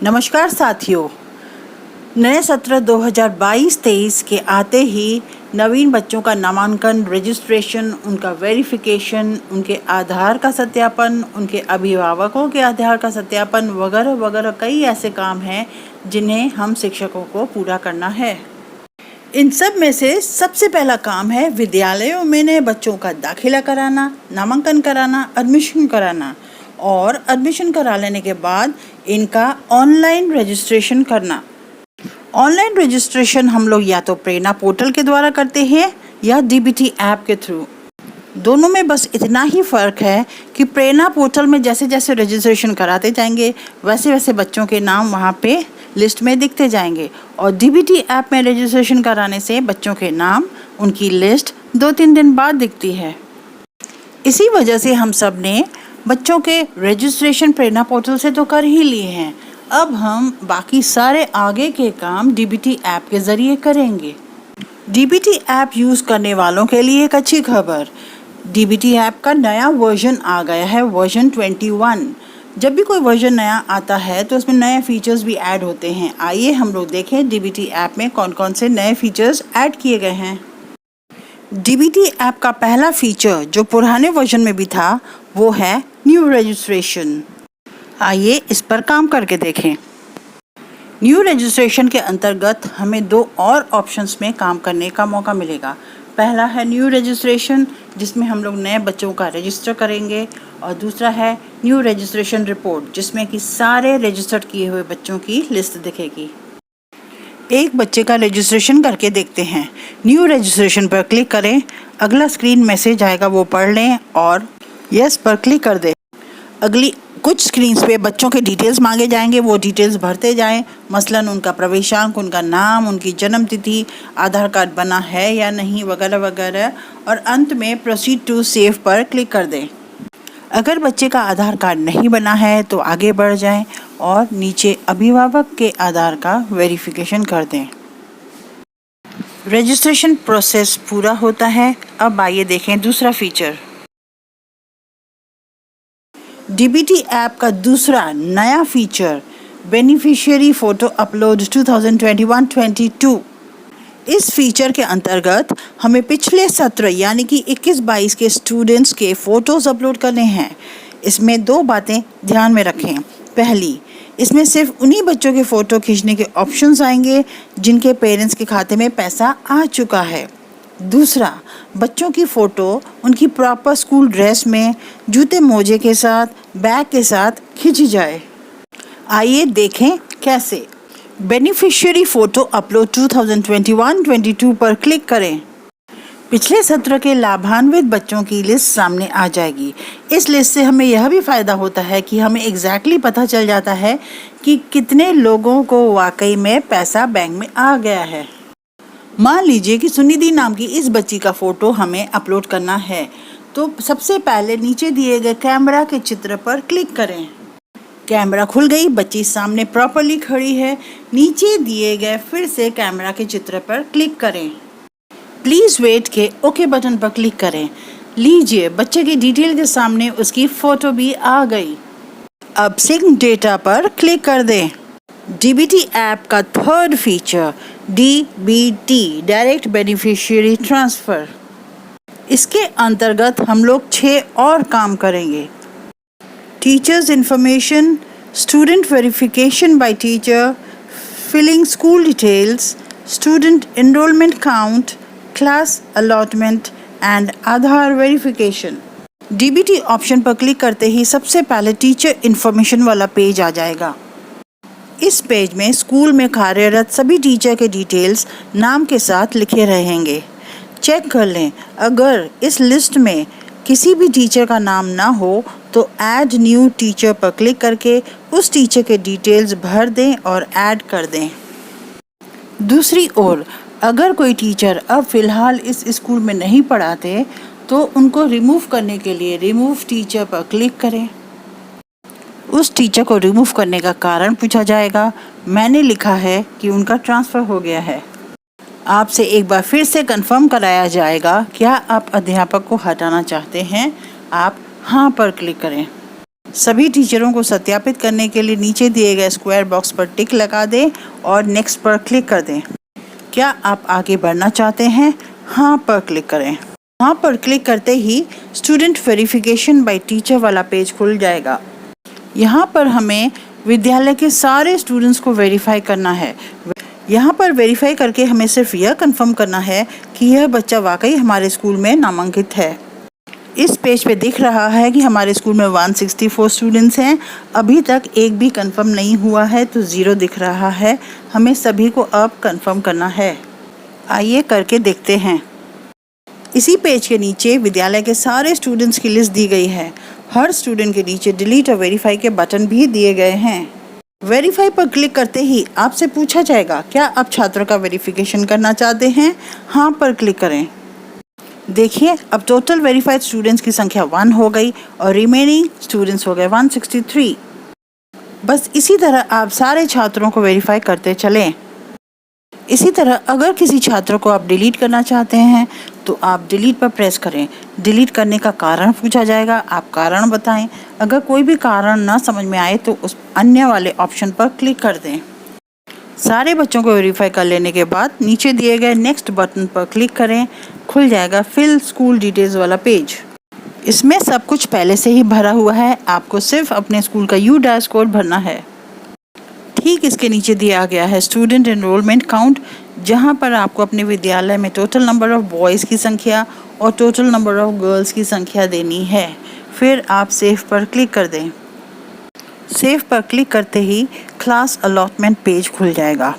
नमस्कार साथियों, नए सत्र 2022-23 के आते ही नवीन बच्चों का नामांकन, रजिस्ट्रेशन, उनका वेरिफिकेशन, उनके आधार का सत्यापन, उनके अभिभावकों के आधार का सत्यापन वगैरह वगैरह कई ऐसे काम हैं जिन्हें हम शिक्षकों को पूरा करना है। इन सब में से सबसे पहला काम है विद्यालयों में नए बच्चों का दाखिला कराना, नामांकन कराना, एडमिशन कराना और एडमिशन करा लेने के बाद इनका ऑनलाइन रजिस्ट्रेशन करना। ऑनलाइन रजिस्ट्रेशन हम लोग या तो प्रेरणा पोर्टल के द्वारा करते हैं या डीबीटी ऐप के थ्रू। दोनों में बस इतना ही फ़र्क है कि प्रेरणा पोर्टल में जैसे जैसे रजिस्ट्रेशन कराते जाएंगे वैसे वैसे बच्चों के नाम वहाँ पे लिस्ट में दिखते जाएंगे और डीबीटी ऐप में रजिस्ट्रेशन कराने से बच्चों के नाम, उनकी लिस्ट 2-3 दिन बाद दिखती है। इसी वजह से हम सब ने बच्चों के रजिस्ट्रेशन प्रेरणा पोर्टल से तो कर ही लिए हैं। अब हम बाकी सारे आगे के काम डीबीटी ऐप के ज़रिए करेंगे। डीबीटी ऐप यूज़ करने वालों के लिए एक अच्छी खबर, डीबीटी ऐप का नया वर्जन आ गया है, वर्जन 21। जब भी कोई वर्जन नया आता है तो उसमें नए फीचर्स भी ऐड होते हैं। आइए हम लोग देखें डीबीटी ऐप में कौन कौन से नए फीचर्स ऐड किए गए हैं। डीबीटी ऐप का पहला फीचर जो पुराने वर्जन में भी था वो है न्यू रजिस्ट्रेशन। आइए इस पर काम करके देखें। न्यू रजिस्ट्रेशन के अंतर्गत हमें 2 और ऑप्शंस में काम करने का मौका मिलेगा। पहला है न्यू रजिस्ट्रेशन जिसमें हम लोग नए बच्चों का रजिस्टर करेंगे और दूसरा है न्यू रजिस्ट्रेशन रिपोर्ट जिसमें कि सारे रजिस्टर्ड किए हुए बच्चों की लिस्ट दिखेगी। एक बच्चे का रजिस्ट्रेशन करके देखते हैं। न्यू रजिस्ट्रेशन पर क्लिक करें, अगला स्क्रीन मैसेज आएगा वो पढ़ लें और यस पर क्लिक कर दें। अगली कुछ स्क्रीन्स पे बच्चों के डिटेल्स मांगे जाएंगे, वो डिटेल्स भरते जाएं, मसलन उनका प्रवेशांक, उनका नाम, उनकी जन्म तिथि, आधार कार्ड बना है या नहीं वगैरह वगैरह और अंत में प्रोसीड टू सेव पर क्लिक कर दें। अगर बच्चे का आधार कार्ड नहीं बना है तो आगे बढ़ जाएं और नीचे अभिभावक के आधार का वेरिफिकेशन कर दें। रजिस्ट्रेशन प्रोसेस पूरा होता है। अब आइए देखें दूसरा फीचर। डीबीटी ऐप का दूसरा नया फीचर बेनिफिशियरी फ़ोटो अपलोड 2021-22। इस फीचर के अंतर्गत हमें पिछले सत्र यानी कि 21-22 के स्टूडेंट्स के फ़ोटोज़ अपलोड करने हैं। इसमें 2 बातें ध्यान में रखें। पहली, इसमें सिर्फ उन्हीं बच्चों के फ़ोटो खींचने के ऑप्शंस आएंगे जिनके पेरेंट्स के खाते में पैसा आ चुका है। दूसरा, बच्चों की फ़ोटो उनकी प्रॉपर स्कूल ड्रेस में, जूते मोजे के साथ, बैग के साथ खींची जाए। आइए देखें कैसे। बेनिफिशियरी फ़ोटो अपलोड 2021-22 पर क्लिक करें। पिछले सत्र के लाभान्वित बच्चों की लिस्ट सामने आ जाएगी। इस लिस्ट से हमें यह भी फ़ायदा होता है कि हमें एग्जैक्टली पता चल जाता है कि कितने लोगों को वाकई में पैसा बैंक में आ गया है। मान लीजिए कि सुनिधि नाम की इस बच्ची का फ़ोटो हमें अपलोड करना है, तो सबसे पहले नीचे दिए गए कैमरा के चित्र पर क्लिक करें। कैमरा खुल गई, बच्ची सामने प्रॉपरली खड़ी है। नीचे दिए गए फिर से कैमरा के चित्र पर क्लिक करें। प्लीज़ वेट के ओके बटन पर क्लिक करें। लीजिए, बच्चे की डिटेल के सामने उसकी फ़ोटो भी आ गई। अब सिंक डेटा पर क्लिक कर दें। डीबीटी ऐप का third feature DBT direct beneficiary transfer. इसके अंतर्गत हम लोग 6 और काम करेंगे। Teachers information, student verification by teacher, filling school details, student enrolment count, class allotment and Aadhaar verification. DBT option पर क्लिक करते ही सबसे पहले टीचर इन्फॉर्मेशन वाला पेज आ जाएगा। इस पेज में स्कूल में कार्यरत सभी टीचर के डिटेल्स नाम के साथ लिखे रहेंगे। चेक कर लें, अगर इस लिस्ट में किसी भी टीचर का नाम ना हो तो ऐड न्यू टीचर पर क्लिक करके उस टीचर के डिटेल्स भर दें और ऐड कर दें। दूसरी ओर, अगर कोई टीचर अब फ़िलहाल इस स्कूल में नहीं पढ़ाते तो उनको रिमूव करने के लिए रिमूव टीचर पर क्लिक करें। उस टीचर को रिमूव करने का कारण पूछा जाएगा। मैंने लिखा है कि उनका ट्रांसफ़र हो गया है। आपसे एक बार फिर से कंफर्म कराया जाएगा, क्या आप अध्यापक को हटाना चाहते हैं? आप हाँ पर क्लिक करें। सभी टीचरों को सत्यापित करने के लिए नीचे दिए गए स्क्वायर बॉक्स पर टिक लगा दें और नेक्स्ट पर क्लिक कर दें। क्या आप आगे बढ़ना चाहते हैं? हाँ पर क्लिक करें। हाँ पर क्लिक करते ही स्टूडेंट वेरिफिकेशन बाय टीचर वाला पेज खुल जाएगा। यहाँ पर हमें विद्यालय के सारे स्टूडेंट्स को वेरीफाई करना है। यहाँ पर वेरीफाई करके हमें सिर्फ यह कंफर्म करना है कि यह बच्चा वाकई हमारे स्कूल में नामांकित है। इस पेज पे दिख रहा है कि हमारे स्कूल में 164 स्टूडेंट्स हैं। अभी तक एक भी कंफर्म नहीं हुआ है तो 0 दिख रहा है। हमें सभी को अब कंफर्म करना है। आइए करके देखते हैं। इसी पेज के नीचे विद्यालय के सारे स्टूडेंट्स की लिस्ट दी गई है। हर स्टूडेंट के नीचे डिलीट और वेरीफाई के बटन भी दिए गए हैं। वेरीफाई पर क्लिक करते ही आपसे पूछा जाएगा, क्या आप छात्रों का वेरिफिकेशन करना चाहते हैं? हाँ पर क्लिक करें। देखिए, अब टोटल वेरीफाइड स्टूडेंट्स की संख्या 1 हो गई और रिमेनिंग स्टूडेंट्स हो गए 163। बस इसी तरह आप सारे छात्रों को वेरीफाई करते चलें। इसी तरह अगर किसी छात्र को आप डिलीट करना चाहते हैं तो आप डिलीट पर प्रेस करें। डिलीट करने का कारण पूछा जाएगा, आप कारण बताएं। अगर कोई भी कारण ना समझ में आए तो उस अन्य वाले ऑप्शन पर क्लिक कर दें। सारे बच्चों को वेरीफाई कर लेने के बाद नीचे दिए गए नेक्स्ट बटन पर क्लिक करें। खुल जाएगा फिल स्कूल डिटेल्स वाला पेज। इसमें सब कुछ पहले से ही भरा हुआ है, आपको सिर्फ अपने स्कूल का UDAS कोड भरना है। ठीक इसके नीचे दिया गया है स्टूडेंट एनरोलमेंट काउंट, जहां पर आपको अपने विद्यालय में टोटल नंबर ऑफ बॉयज़ की संख्या और टोटल नंबर ऑफ गर्ल्स की संख्या देनी है। फिर आप सेव पर क्लिक कर दें। सेव पर क्लिक करते ही क्लास अलॉटमेंट पेज खुल जाएगा।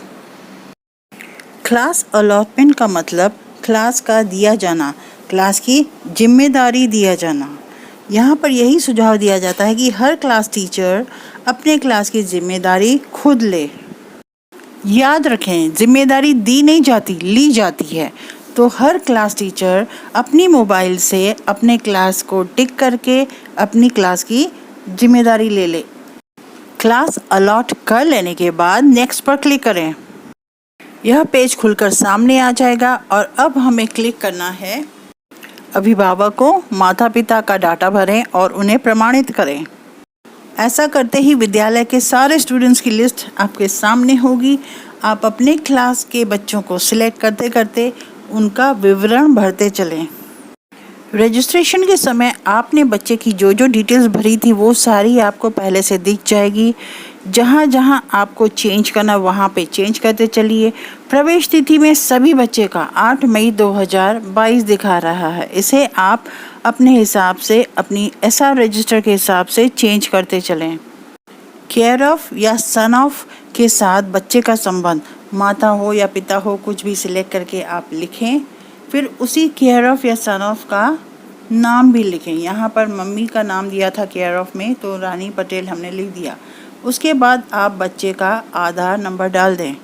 क्लास अलॉटमेंट का मतलब क्लास का दिया जाना, क्लास की जिम्मेदारी दिया जाना। यहाँ पर यही सुझाव दिया जाता है कि हर क्लास टीचर अपने क्लास की जिम्मेदारी खुद ले। याद रखें, जिम्मेदारी दी नहीं जाती, ली जाती है। तो हर क्लास टीचर अपनी मोबाइल से अपने क्लास को टिक करके अपनी क्लास की जिम्मेदारी ले ले। क्लास अलॉट कर लेने के बाद नेक्स्ट पर क्लिक करें। यह पेज खुलकर सामने आ जाएगा और अब हमें क्लिक करना है अभिभावकों, माता पिता का डाटा भरें और उन्हें प्रमाणित करें। ऐसा करते ही विद्यालय के सारे स्टूडेंट्स की लिस्ट आपके सामने होगी। आप अपने क्लास के बच्चों को सिलेक्ट करते करते उनका विवरण भरते चलें। रजिस्ट्रेशन के समय आपने बच्चे की जो जो डिटेल्स भरी थी वो सारी आपको पहले से दिख जाएगी। जहाँ जहाँ आपको चेंज करना वहाँ पे चेंज करते चलिए। प्रवेश तिथि में सभी बच्चे का 8 मई 2022 दिखा रहा है। इसे आप अपने हिसाब से अपनी SR रजिस्टर के हिसाब से चेंज करते चलें। केयर ऑफ या सन ऑफ के साथ बच्चे का संबंध, माता हो या पिता हो, कुछ भी सिलेक्ट करके आप लिखें। फिर उसी केयर ऑफ या सन ऑफ का नाम भी लिखें। यहाँ पर मम्मी का नाम दिया था केयर ऑफ में, तो रानी पटेल हमने लिख दिया। उसके बाद आप बच्चे का आधार नंबर डाल दें।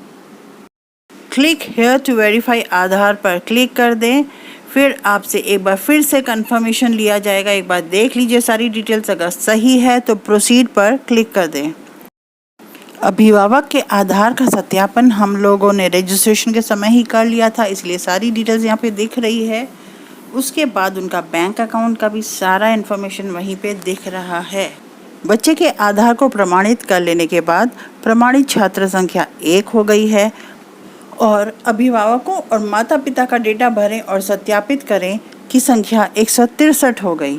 क्लिक हेयर टू वेरीफाई आधार पर क्लिक कर दें। फिर आपसे एक बार फिर से कंफर्मेशन लिया जाएगा। एक बार देख लीजिए सारी डिटेल्स, अगर सही है तो प्रोसीड पर क्लिक कर दें। अभिभावक के आधार का सत्यापन हम लोगों ने रजिस्ट्रेशन के समय ही कर लिया था, इसलिए सारी डिटेल्स यहाँ पे दिख रही है। उसके बाद उनका बैंक अकाउंट का भी सारा इन्फॉर्मेशन वहीं पे दिख रहा है। बच्चे के आधार को प्रमाणित कर लेने के बाद प्रमाणित छात्र संख्या 1 हो गई है और अभिभावकों और माता पिता का डेटा भरें और सत्यापित करें कि संख्या 163 हो गई।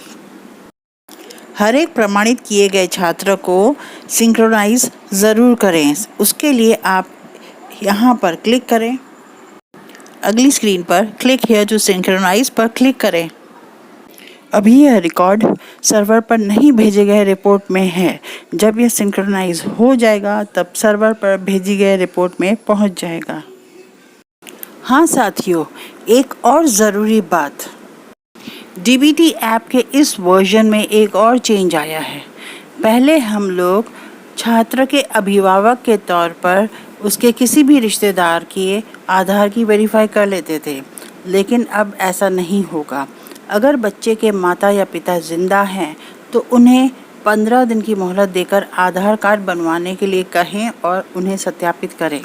हर एक प्रमाणित किए गए छात्र को सिंक्रोनाइज ज़रूर करें। उसके लिए आप यहाँ पर क्लिक करें। अगली स्क्रीन पर क्लिक हियर टू सिंक्रोनाइज पर क्लिक करें। अभी यह रिकॉर्ड सर्वर पर नहीं भेजे गए रिपोर्ट में है। जब यह सिंक्रोनाइज हो जाएगा तब सर्वर पर भेजी गए रिपोर्ट में पहुंच जाएगा। हाँ साथियों, एक और ज़रूरी बात, DBT ऐप के इस वर्जन में एक और चेंज आया है। पहले हम लोग छात्र के अभिभावक के तौर पर उसके किसी भी रिश्तेदार के आधार की वेरीफाई कर लेते थे, लेकिन अब ऐसा नहीं होगा। अगर बच्चे के माता या पिता जिंदा हैं तो उन्हें 15 दिन की मोहलत देकर आधार कार्ड बनवाने के लिए कहें और उन्हें सत्यापित करें।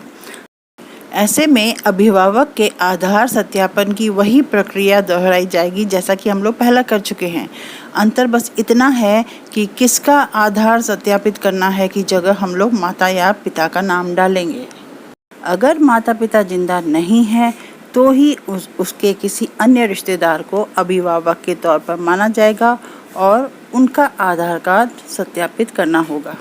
ऐसे में अभिभावक के आधार सत्यापन की वही प्रक्रिया दोहराई जाएगी जैसा कि हम लोग पहला कर चुके हैं। अंतर बस इतना है कि किसका आधार सत्यापित करना है की जगह हम लोग माता या पिता का नाम डालेंगे। अगर माता पिता जिंदा नहीं है तो ही उसके किसी अन्य रिश्तेदार को अभिभावक के तौर पर माना जाएगा और उनका आधार कार्ड सत्यापित करना होगा।